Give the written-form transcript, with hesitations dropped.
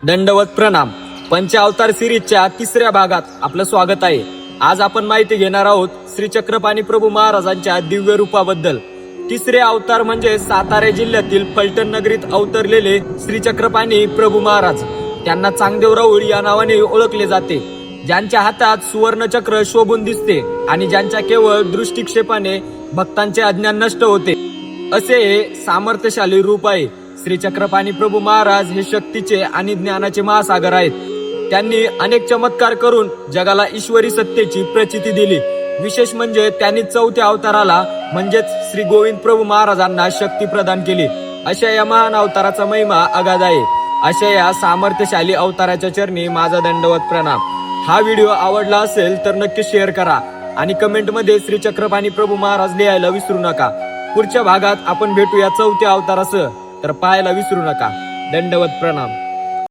दंडवत प्रणाम. पंचावतार सिरीजच्या तिसऱ्या भागात आपलं स्वागत आहे. आज आपण माहिती घेणार आहोत श्री चक्रपाणी प्रभू महाराजांच्या दिव्य रूपाबद्दल. तिसरे अवतार म्हणजे सातारा जिल्ह्यातील फलटण नगरीत अवतरलेले श्री चक्रपाणी प्रभू महाराज. त्यांना चांगदेव राऊळ या नावाने ओळखले जाते. ज्यांच्या हातात सुवर्ण चक्र शोभून दिसते आणि ज्यांच्या केवळ दृष्टिक्षेपाने भक्तांचे अज्ञान नष्ट होते, असे हे सामर्थ्यशाली रूप आहे. श्री चक्रपाणी प्रभू महाराज हे शक्तीचे आणि ज्ञानाचे महासागर आहेत. त्यांनी अनेक चमत्कार करून जगाला ईश्वरी सत्तेची प्रचिती दिली. विशेष म्हणजे त्यांनी चौथ्या अवताराला म्हणजेच श्री गोविंद प्रभू महाराजांना शक्ती प्रदान केली. अशा या महान अवताराचा महिमा अगाध आहे. अशा या सामर्थ्यशाली अवताराच्या चरणी माझा दंडवत प्रणाम. हा व्हिडिओ आवडला असेल तर नक्की शेअर करा आणि कमेंटमध्ये श्री चक्रपाणी प्रभू महाराज लिहायला विसरू नका. पुढच्या भागात आपण भेटूया चौथ्या अवतारासह. तर पाहायला विसरू नका. दंडवत प्रणाम.